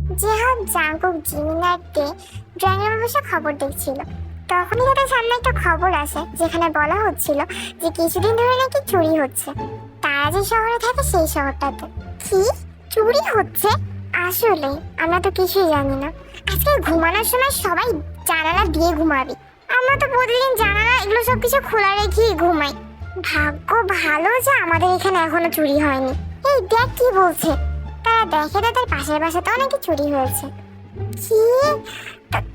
যেহাব Jungkook জিমিনারকে drawing রুমে বসে খবর দেখছিল। তখনই তাদের সামনে একটা খবর আসে যেখানে বলা হচ্ছিল যে কিছুদিন ধরে নাকি চুরি হচ্ছে তারা যে শহরে থাকে সেই শহরটাতে। কি চুরি হচ্ছে? আসলে আমরা তো কিছুই জানি না। আজকে ঘুমানোর সময় সবাই জানালা দিয়ে ঘুমাবি। আমরা তো প্রতিদিন জানালা এগুলো সবকিছু খোলা রেখেই ঘুমাই। ভাগ্য ভালো যে আমাদের এখানে এখনো চুরি হয়নি। এই দেখ কি বলছে, তারা দেখে তাদের পাশের বাসাতে অনেকে চুরি হয়েছে। কি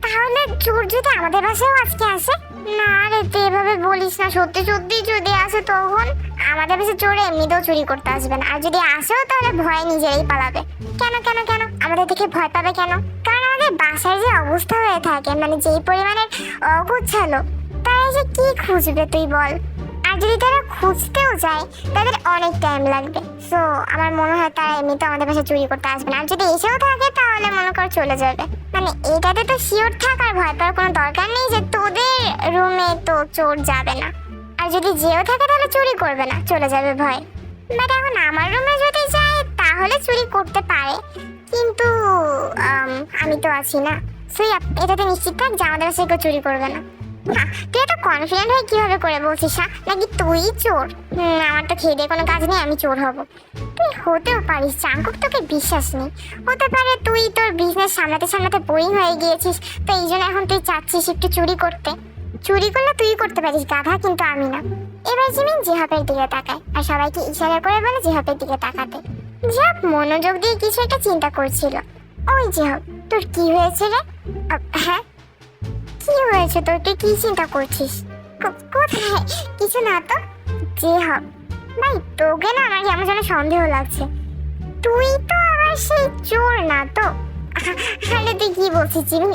তাহলে চোর যদি আমাদের বাসায়ও আজকে আসে? না রে, তুই এভাবে বলিস না। সত্যি সত্যি যদি আসে তখন আমাদের বাসে চোরে এমনিতেও চুরি করতে আসবে না। আর যদি আসেও তাহলে ভয় নিজেই পালাবে। কেন কেন কেন আমাদের দেখে ভয় পাবে কেন? কারণ আমাদের বাসার যে অবস্থা হয়ে থাকে, মানে যেই পরিমাণের অগোছালো, তারা যে কি খুঁজবে তুই বল। আর যদি তারা খুঁজতেও যায় তাদের অনেক টাইম লাগবে। সো আমার মনে হয় তারা এমনিতে আমাদের বাসায় চুরি করতে আসবে না। আর যদি এসেও থাকে তাহলে মনে কর চলে যাবে। মানে এটাতে তো শিওর থাক আর ভয় পাওয়ার কোনো দরকার নেই যে তোদের রুমে তো চোর যাবে না। আর যদি যেও থাকে তাহলে চুরি করবে না, চলে যাবে ভয়। বাট এখন আমার রুমে যদি যায় তাহলে চুরি করতে পারে, কিন্তু আমি তো আছি না। সো এটাতে নিশ্চিত থাক যে আমাদের বাসায় কেউ চুরি করবে না। তুই এত কনফিডেন্ট হয়ে কিভাবে করে বলছিস নাকি তুই চোর? আমার তো খেয়ে দিয়ে কোনো কাজ নেই, আমি চোর হব? তুই হতেও পারিস জাঙ্কুক, তোকে বিশ্বাস নেই। হতে পারে তুই তোর বিজনেস সামলাতে সামলাতে বোরিং হয়ে গিয়েছিস, তো এই জন্য এখন তুই চাচ্ছিস একটু চুরি করতে। চুরি করলে তুই করতে পারিস গাধা, কিন্তু আমি না। এবার জিমিন জিহাবের দিকে তাকায় আর সবাইকে ইশারা করে বলে জিহাবের দিকে তাকাতে। জিহাব মনোযোগ দিয়ে কিছু একটা চিন্তা করছিল। ওই জিহাব, তোর কি হয়েছে রে? হ্যাঁ কি হয়েছে তোর? তুই কি চিন্তা করছিস? কোথায়? কিছু না তো। জিহাব ভাই, তোকে না আমার কেমন যেন সন্দেহ লাগছে। তুই তো আবার সেই চোর না তো? আরে তুই কি বলছিস জিমিন?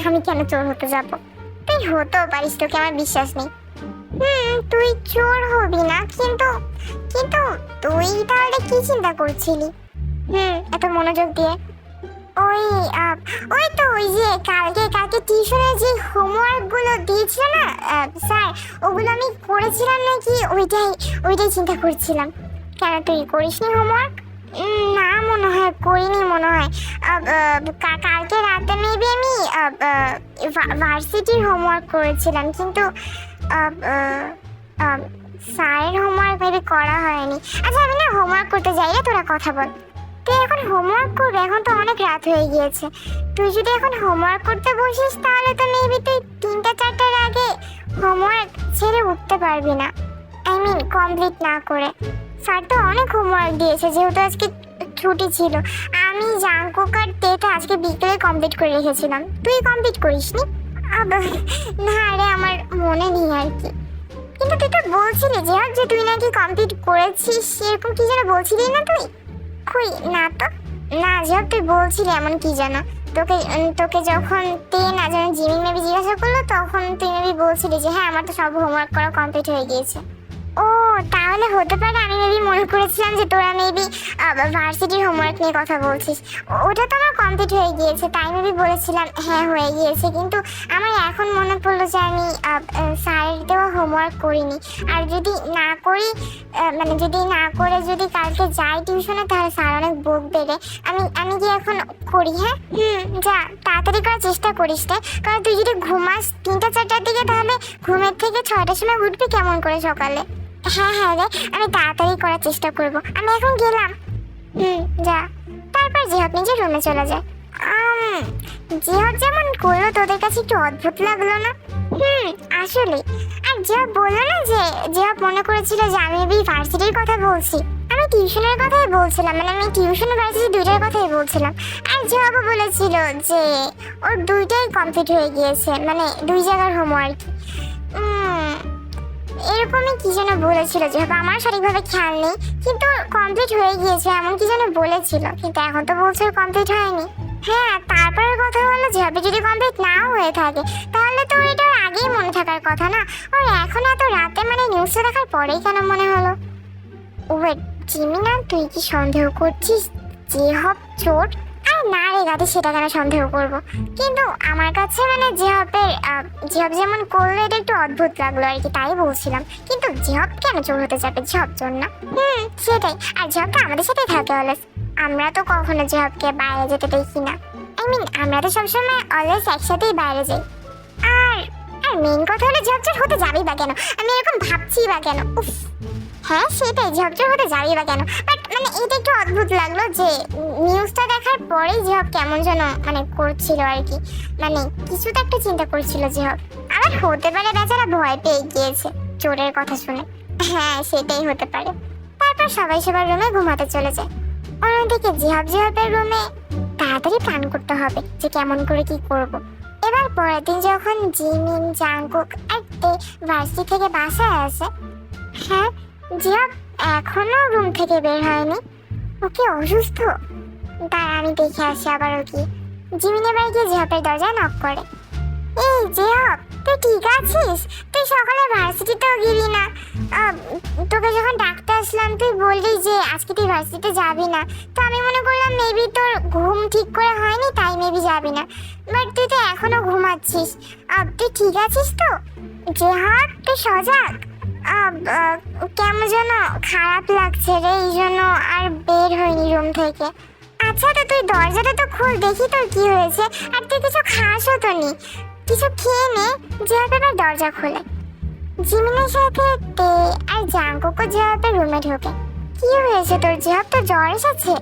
আমি কেন চোর হতে যাব? তুই হতেও পারিস, তোকে আমার বিশ্বাস নেই। তুই চোর হবি না, কিন্তু কিন্তু তুই তাহলে কি চিন্তা করছিলি? এত মনোযোগ দিয়ে। ওই ওই তো ওই যে কালকে টিউশনে যে হোমওয়ার্ক গুলো দিয়েছিল না স্যার, ওগুলো আমি করেছিলাম নাকি ওইটাই চিন্তা করছিলাম। কেন তুই করিসনি হোমওয়ার্ক? না মনে হয় করিনি, মনে হয় কালকে রাতে মেবি আমি ভার্সিটির হোমওয়ার্ক করেছিলাম, কিন্তু স্যারের হোমওয়ার্ক মেবি করা হয়নি। আচ্ছা আমি না হোমওয়ার্ক করতে যাই রে, তোরা কথা বল। তুই এখন হোমওয়ার্ক করবে? এখন তো অনেক রাত হয়ে গিয়েছে। তুই যদি এখন হোমওয়ার্ক করতে বসিস তাহলে তো মেবি তুই 3টা-4টার আগে হোমওয়ার্ক ছেড়ে উঠতে পারবি না। আই মিন কমপ্লিট না করে। স্যার তো অনেক হোমওয়ার্ক দিয়েছে, যেহেতু আজকে ছুটি ছিল। আমি জাঙ্কুক আর তেটা আজকে বিকেলে কমপ্লিট করে রেখেছিলাম। তুই কমপ্লিট করিসনি? না রে, আমার মনে নেই আর কি। কিন্তু তুই তো বলছিলি যে তুই নাকি কমপ্লিট করেছিস, সেরকম কি যেন বলছিলি না তুই? কই না তো। না জিহাব, তুই বলছিলি এমন কি যেন। তোকে যখন না যেন জিমিন মেবি জিজ্ঞাসা করলো, তখন তুই মেবি বলছিলি যে হ্যাঁ আমার তো সব হোমওয়ার্ক করা কমপ্লিট হয়ে গিয়েছে। ও তাহলে হতে পারে আমি মেবি মনে করেছিলাম যে তোরা মেবি ভার্সিটির হোমওয়ার্ক নিয়ে কথা বলছিস। ওটা তো আমার কমপ্লিট হয়ে গিয়েছে, তাই মেবি বলেছিলাম হ্যাঁ হয়ে গিয়েছে। কিন্তু আমার এখন মনে পড়লো যে আমি স্যারের দেওয়া হোমওয়ার্ক করিনি। আর যদি না করি, মানে যদি না করে যদি কালকে যাই টিউশনে, তাহলে স্যার অনেক বকবে রে। আমি কি এখন করি? হ্যাঁ যা তাড়াতাড়ি করার চেষ্টা করিস রে, কারণ তুই যদি ঘুমাস 3টা-4টার দিকে তাহলে ঘুমের থেকে 6টার সময় উঠবি কেমন করে সকালে? হ্যাঁ রে, আমি তাড়াতাড়ি করার চেষ্টা করব। আমি এখন গেলাম। যা। তারপর জিহাব নিজের রুমে চলে যায়। জিহাব যেমন করলো তোদের কাছে একটু অদ্ভুত লাগলো না? আসলে। আর জিহাব বললো না যে জিহাব মনে করেছিল যে আমি ভার্সিটির কথা বলছি। আমি টিউশনের কথাই বলছিলাম, মানে আমি টিউশন ভার্সিটি দুইটার কথাই বলছিলাম। আর জিহাবও বলেছিল যে ওর দুইটাই কমপ্লিট হয়ে গিয়েছে, মানে 2 জায়গার হোমওয়ার্ক। এরকমই কি যেন বলেছিল যে আমার সঠিকভাবে খেয়াল নেই, কিন্তু কমপ্লিট হয়ে গিয়েছে এমন কি যেন বলেছিল। কিন্তু এখন তো বলছে কমপ্লিট হয়নি। হ্যাঁ, তারপরের কথা হলো যে যদি কমপ্লিট নাও হয়ে থাকে তাহলে তো এটা আগেই মনে থাকার কথা না। ওর এখন এত রাতে, মানে নিউজটা দেখার পরেই কেন মনে হলো? ওয়েট জিমিনা, তুই কি সন্দেহ করছিস জিহাব চোর? আর না রে গাদি, সেটা কেন সন্দেহ করব? কিন্তু আমার কাছে মানে জিহাব যেমন করলো এটা একটু অদ্ভুত লাগলো আর কি, তাই বলছিলাম। কিন্তু জিহাব কেন চোর হতে যাবে? জিহাব চোর না। সেটাই। আর জিহাব তো আমাদের সাথেই থাকে অলওয়েজ। আমরা তো কখনো জিহাবকে বাইরে যেতে দেখি না। আমরা তো সবসময় অলওয়েজ একসাথেই বাইরে যাই। আর আর মেইন কথা হলো ঝপঝপ হতে যাবেই বা কেন? আমি এরকম ভাবছি বা কেন? উফ, হ্যাঁ সেটাই, ঝপঝপ হতে যাবেই বা কেন? বাট এটা একটু অদ্ভুত লাগলো যে নিউজটা দেখার পরেই জিহাব কেমন যেন করছিল আর কি। কিছু তো একটা চিন্তা করছিল জিহাব। আবার হতে পারে বেচারা ভয় পেয়ে গিয়েছে চোরের কথা শুনে। হ্যাঁ সেটাই হতে পারে। তারপর সবাই সবার রুমে ঘুমাতে চলে যায়। অন্যদিকে জিহাবের রুমে তাড়াতাড়ি প্ল্যান করতে হবে যে কেমন করে কি করব। এবার পরের দিন যখন জিমিন, জাংকুক আর তে ভার্সিটি থেকে বাসায় আসে, হ্যাঁ জিহাব এখনো রুম থেকে বের হয়নি। ওকে অসুস্থ? তাই আমি দেখে আসি আবার ও কি। জিমিন এবার গিয়ে জিহাবের দরজায় নক করে। এই জিহাব, তুই ঠিক আছিস? তুই সকালে ভার্সিটিতেও গেলি না। তোকে যখন ডাকতে আসলাম তুই বললি যে আজকে তুই ভার্সিটিতে যাবি না। তো আমি মনে করলাম মেবি তোর ঘুম ঠিক করে হয়নি তাই মেবি যাবি না। বাট তুই তো এখনো ঘুমাচ্ছিস। তুই ঠিক আছিস তো? জিহাব তুই সজাগ? কেমন যেন খারাপ লাগছে রে, এই জন্য আর বের হয়নি রুম থেকে। আচ্ছা তো তুই দরজাটা তো খোল, দেখি তোর কি হয়েছে। আর তুই কিছু খাসও তো নি, কিছু খেয়ে নে। জিহাব এবার দরজা খোলে। জিমিনের সাথে তে আর জাংকুকও জিহাবের রুমে ঢোকে। কি হয়েছে তোর জিহাব, তোর জ্বর এসেছে?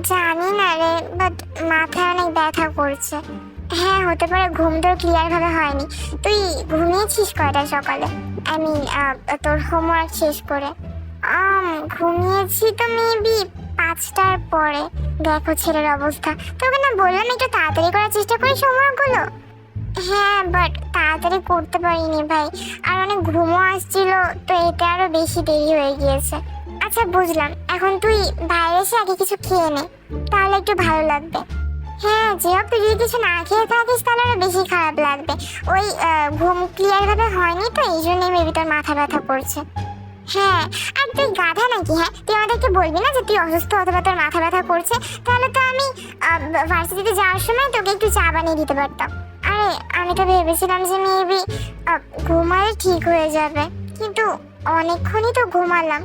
জানি না রে, বাট মাথায় অনেক ব্যথা করছে। হ্যাঁ হতে পারে, ঘুম তোর ক্লিয়ার ভাবে হয়নি। তুই ঘুমিয়েছিস কয়টা সকালে? তোর হোমওয়ার্ক শেষ করে? ঘুমিয়েছি তো মেবি 5টার পরে। দেখো ছেলের অবস্থা, তোকে না বললাম একটু তাড়াতাড়ি করার চেষ্টা করিস হোমওয়ার্কগুলো। হ্যাঁ বাট তাড়াতাড়ি করতে পারিনি ভাই, আর অনেক ঘুমও আসছিল, তো এতে আরো বেশি দেরি হয়ে গিয়েছে। আচ্ছা বুঝলাম, এখন তুই বাইরে এসে আগে কিছু খেয়ে নে, তাহলে একটু ভালো লাগবে। হ্যাঁ জিহাব, তুই যদি কিছু না খেয়ে থাকিস তাহলে আরো বেশি খারাপ লাগবে। ওই ঘুম ক্লিয়ার ভাবে হয়নি তো এই জন্যই মেবি তোর মাথা ব্যথা করছে। হ্যাঁ আর তুই গাধা নাকি? হ্যাঁ তুই আমাদেরকে বলবি না যে তুই অসুস্থ অথবা তোর মাথা ব্যথা করছে? তাহলে তো আমি ভার্সিটিতে যাওয়ার সময় তোকে একটু চা বানিয়ে দিতে পারতাম। আরে আমি তো ভেবেছিলাম যে মেবি ঘুমালে ঠিক হয়ে যাবে, কিন্তু অনেকক্ষণই তো ঘুমালাম,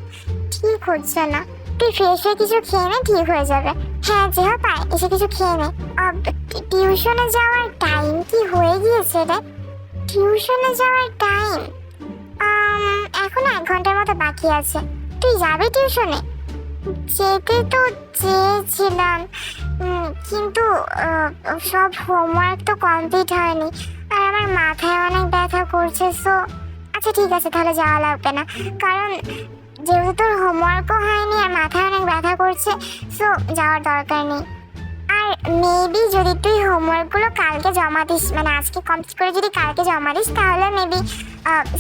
ঠিক হচ্ছে না। তুই ফ্রেশ হয়ে কিছু খেয়ে নে, ঠিক হয়ে যাবে। হ্যাঁ জিহাব আয়, এসে কিছু খেয়ে নে। টিউশনে যাওয়ার টাইম কি হয়ে গিয়েছে রে? টিউশনে যাওয়ার টাইম এখন 1 ঘন্টার মতো বাকি আছে। তুই যাবি টিউশনে? যেতে তো চেয়েছিলাম, কিন্তু সব হোমওয়ার্ক তো কমপ্লিট হয়নি, আর আমার মাথায় অনেক ব্যথা করছে। সো আচ্ছা ঠিক আছে, তাহলে যাওয়া লাগবে না, কারণ যেহেতু তোর হোমওয়ার্কও হয়নি আর মাথায় অনেক ব্যথা করছে, সো যাওয়ার দরকার নেই। আর মেবি যদি তুই হোমওয়ার্কগুলো কালকে জমা দিস, আজকে কমপ্লিট করে যদি কালকে জমা দিস, তাহলে মেবি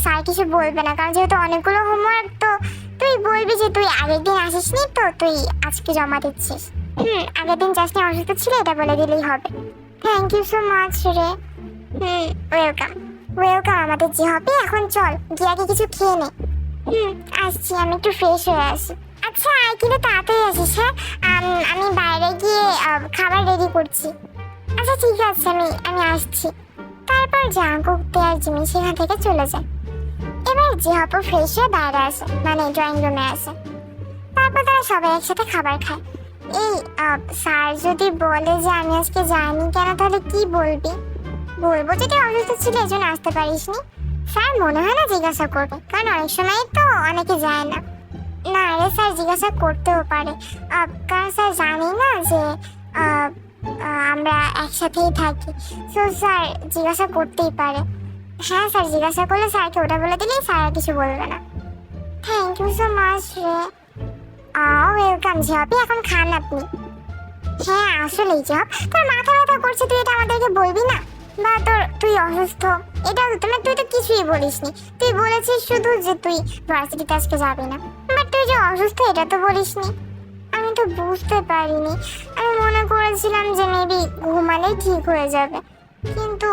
স্যার কিছু বলবে না, কারণ যেহেতু অনেকগুলো হোমওয়ার্ক, তো তুই বলবি যে তুই আগের দিন আসিসনি, তো তুই আজকে জমা দিচ্ছিস। আগের দিন যাসনি, অসুস্থ ছিল, এটা বলে দিলেই হবে। থ্যাংক ইউ সো মাচ রে। ওয়েলকাম ওয়েলকাম আমাদের জিহাবি। এখন চল গিয়ে আগে কিছু খেয়ে নে। আসছি, আমি একটু ফ্রেশ হয়ে আসি। আচ্ছা আয়, কিন্তু তাড়াতাড়ি আসিস। হ্যাঁ আমি বাইরে গিয়ে খাবার রেডি করছি। আচ্ছা ঠিক আছে, আমি আসছি। তারপর জাংকুক, তে আর জিমিন সেখান থেকে চলে যায়। এবার জিহাবও ফ্রেশ হয়ে বাইরে আসে, ড্রয়িং রুমে আসে। তারপর তারা সবাই একসাথে খাবার খায়। এই স্যার যদি বলে যে আমি আজকে যাইনি কেন, তাহলে কি বলবি? বলবো যে তুই অসুস্থ ছিল এই জন্য আসতে পারিসনি। স্যার মনে হয় না জিজ্ঞাসা করবে, কারণ অনেক সময় তো অনেকে যায় না। না রে স্যার, জিজ্ঞাসা করতেও পারে, কারণ স্যার জানি না যে আমরা একসাথেই থাকি। সো স্যার জিজ্ঞাসা করতেই পারে। হ্যাঁ স্যার জিজ্ঞাসা করলে স্যারকে ওটা বলে দিলেই স্যার আর কিছু বলবে না। থ্যাংক ইউ সো মাচ রে। ওয়েলকাম জিহাবি, এখন খান আপনি। হ্যাঁ আসলেই জিহাব, তোর মাথা ব্যথা করছে, তুই এটা আমাদেরকে বলবি না? বা তুই অসুস্থ এটা তুই তো কিছুই বলিসনি। তুই বলেছিস শুধু যে তুই ভার্সিটিতে আজকে যাবি না, বাট তুই যে অসুস্থ এটা তো বলিসনি। আমি তো বুঝতে পারিনি, আমি মনে করেছিলাম যে মেবি ঘুমালেই ঠিক হয়ে যাবে, কিন্তু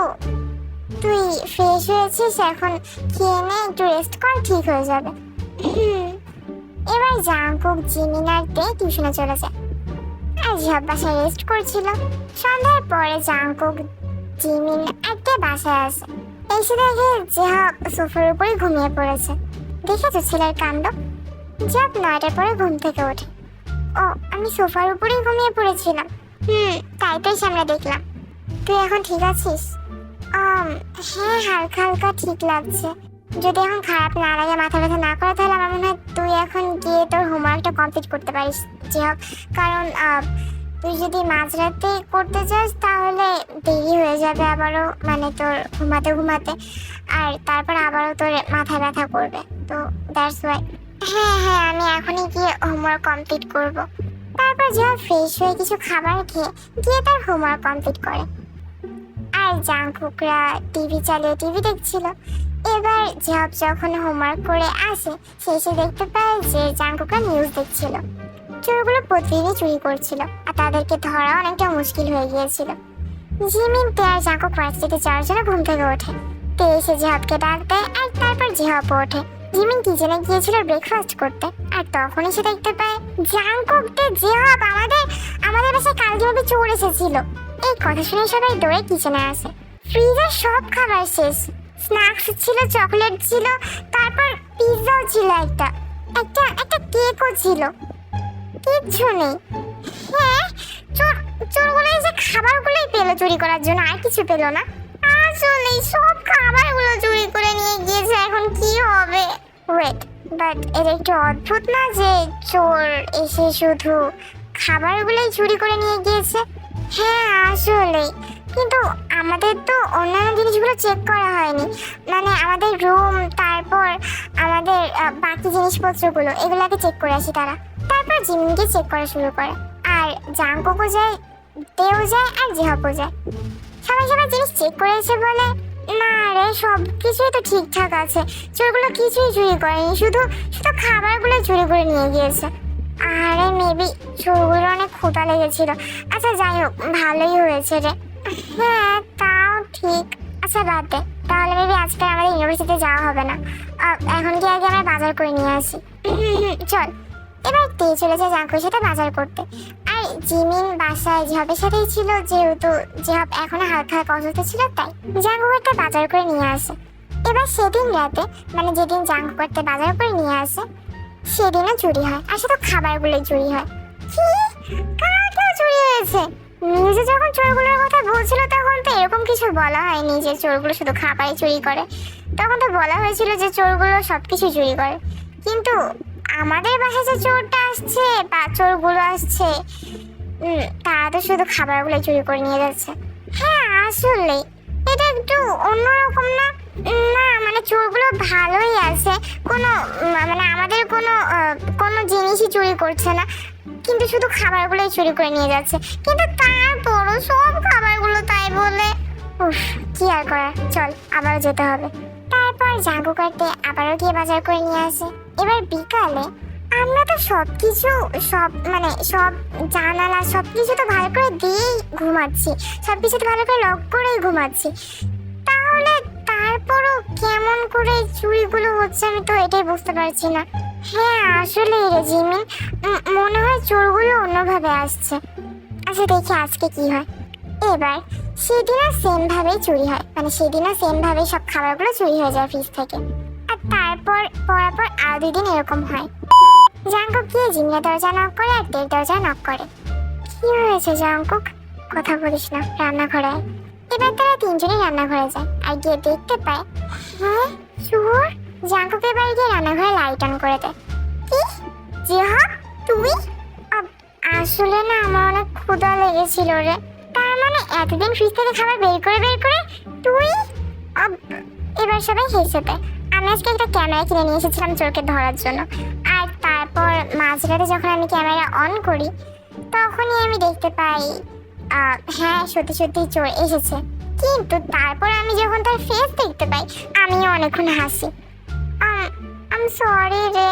তুই ফ্রেশ হয়েছিস, এখন খেয়ে নে, একটু রেস্ট কর, ঠিক হয়ে যাবে। এবার জাংকুক, জিমিন আর তে টিউশনে চলে যায়, আর জিহাব বাসায় রেস্ট করছিল। সন্ধ্যার পরে জাংকুক, জিমিন আর তে বাসায় আসে। এসে দেখে জিহাব সোফার উপরে ঘুমিয়ে পড়েছে। দেখেছো ছেলের কাণ্ড? জিহাব 9টার পরে ঘুম থেকে ওঠে। ও আমি সোফার উপরেই ঘুমিয়ে পড়েছিলাম। তাই তো সামনে দেখলাম। তুই এখন ঠিক আছিস? হ্যাঁ, হালকা হালকা ঠিক লাগছে। যদি এখন খারাপ না লাগে, মাথা ব্যথা না করে, তাহলে আমার মনে হয় তুই এখন গিয়ে তোর হোমওয়ার্কটা কমপ্লিট করতে পারিস। যে হোক, কারণ তুই যদি মাঝরাতে করতে চাস তাহলে দেরি হয়ে যাবে আবারও, মানে তোর ঘুমাতে ঘুমাতে, আর তারপর আবারও তোর মাথা ব্যথা করবে। তো দ্যাটস ওয়াই। হ্যাঁ হ্যাঁ, আমি এখনই গিয়ে হোমওয়ার্ক কমপ্লিট করব। তারপর যে ফ্রেশ হয়ে কিছু খাবার খেয়ে গিয়ে তার হোমওয়ার্ক কমপ্লিট করে। আর জাংকুকরা টিভি চালিয়ে টিভি দেখছিল। এবার জব যখন হোমওয়ার্ক করে আসে, শেষে দেখতে পায় যে জাংকুকরা নিউজ দেখছিল। চোরগুলো প্রতিদিনই চুরি করছিল, আর তাদেরকে ধরা অনেকটা মুশকিল হয়ে গিয়েছিল। জিমিন তে আর জাংকুক ভার্সিটিতে যাওয়ার জন্য ঘুম থেকে ওঠে। তে এসে জেহাবকে ডাক দেয়, আর তারপর জেহাবও ওঠে। জিমিন কিচেনে গিয়েছিল ব্রেকফাস্ট করতে, আর তখনই সে দেখতে পায় জাংকুক তে জেহাব আমাদের বাসায় কাল যেভাবে চোর এসেছিল। এই কথা শুনে সবাই দৌড়ে কিচেনে আসে। ফ্রিজের সব খাবার শেষ। স্ন্যাক্স ছিল, চকলেট ছিল, তারপর পিৎজাও ছিল, একটা কেকও ছিল। কিচ্ছু নেই। হ্যাঁ, চোরগুলো এসে খাবারগুলোই পেলো চুরি করার জন্য, আর কিছু পেলো না। আসলে সব খাবারগুলো চুরি করে নিয়ে গিয়েছে, এখন কি হবে? ওয়েট, বাট এটা একটু অদ্ভুত না যে চোর এসে শুধু খাবারগুলোই চুরি করে নিয়ে গিয়েছে? হ্যাঁ আসলে, কিন্তু আমাদের তো অন্যান্য জিনিসগুলো চেক করা হয়নি, মানে আমাদের রুম, তারপর আমাদের বাকি জিনিসপত্রগুলো, এগুলোকে চেক করে আসি তারা। তারপর জিমিনকে চেক করা শুরু করে, আর জাংকুকও যায়, তেও যায়, আর জেহাবও যায়। সবাই জিনিস চেক করেছে বলে না রে, সব কিছুই তো ঠিকঠাক আছে, চোরগুলো কিছুই চুরি করেনি, শুধু খাবারগুলো চুরি করে নিয়ে গিয়েছে। আরে মেবি চোরগুলো অনেক ক্ষুধা লেগেছিল। আচ্ছা যাই হোক, ভালোই হয়েছে রে। হ্যাঁ তাও ঠিক। আচ্ছা বাদ দে, তাহলে মেবি আজকে আমাদের ইউনিভার্সিটিতে যাওয়া হবে না। এখন কি আগে আমরা বাজার করে নিয়ে আসি? চল। এবার তে চলে যায় জাংকুকের সাথে বাজার করতে, আর জিমিন বাসায় জিহাবের সাথেই ছিল, যেহেতু জিহাব এখনো হালকা হালকা অসুস্থ ছিল, তাই জাংকুককে বাজার করে নিয়ে আসে। এবার সেদিন রাতে, মানে যেদিন জাংকুককে বাজার করে নিয়ে আসে, সেদিনও চুরি হয়, আর শুধু খাবারগুলোই চুরি হয়। কি? কার চুরি হয়েছে? নিজে যখন চোরগুলোর কথা বলছিল তখন তো এরকম কিছু বলা হয়নি যে চোরগুলো শুধু খাবারই চুরি করে। তখন তো বলা হয়েছিল যে চোরগুলো সবকিছু চুরি করে। কিন্তু আমাদের বাসায় যে চোরটা আসছে বা চোরগুলো আসছে, তারা তো শুধু খাবারগুলো চুরি করে নিয়ে যাচ্ছে। হ্যাঁ আসলে এটা একটু অন্যরকম না? না মানে চোরগুলো ভালোই আছে, কোনো মানে আমাদের কোনো জিনিসই চুরি করছে না, কিন্তু শুধু খাবারগুলোই চুরি করে নিয়ে যাচ্ছে। কিন্তু তারপরও সব খাবারগুলো তাই বলে, উফ কি আর করা, চল আবারও যেতে হবে। তারপর জাংকুক আবারও গিয়ে বাজার করে নিয়ে আসে। এবার বিকালে আমরা তো সব জানালা সবকিছু তো ভালো করে দিয়েই ঘুমাচ্ছি, সবকিছু তো ভালো করে লক করেই ঘুমাচ্ছি, তাহলে তারপরও কেমন করে চুরিগুলো হচ্ছে আমি তো এটাই বুঝতে পারছি না। হ্যাঁ আসলে রে জিমিন, মনে হয় চোরগুলো অন্যভাবে আসছে। আচ্ছা দেখি আজকে কি হয়। এবার সেদিনও সেম ভাবেই চুরি হয়, মানে সেদিনও সেম ভাবে সব খাবারগুলো চুরি হয়ে যায় ফ্রিজ থেকে। আর তারপর পরাপর আরো 2 দিন এরকম হয়। জাংকুক গিয়ে জিমিনের দরজা নক করে, আর তের দরজা নক করে। কি হয়েছে জাংকুক? কথা বলিস না, রান্নাঘরে আয়। এবার তারা 3 জনই রান্নাঘরে যায়, আর গিয়ে দেখতে পায় হ্যাঁ চোর। জাংকুক এবার গিয়ে রান্নাঘরে লাইট অন করে দেয়। কি জিহাব তুই? আসলে না আমার অনেক ক্ষুধা লেগেছিল রে। তার মানে এতদিন ফ্রিজ থেকে খাবার বের করে তুই? এবার সবাই হেসে দেয়। আমি আজকে একটা ক্যামেরা কিনে নিয়ে এসেছিলাম চোরকে ধরার জন্য, আর তারপর মাঝরাতে যখন আমি ক্যামেরা অন করি তখনই আমি দেখতে পাই হ্যাঁ সত্যি চোর এসেছে। কিন্তু তারপর আমি যখন তার ফেস দেখতে পাই আমিও অনেকক্ষণ হাসি। আম সরি রে।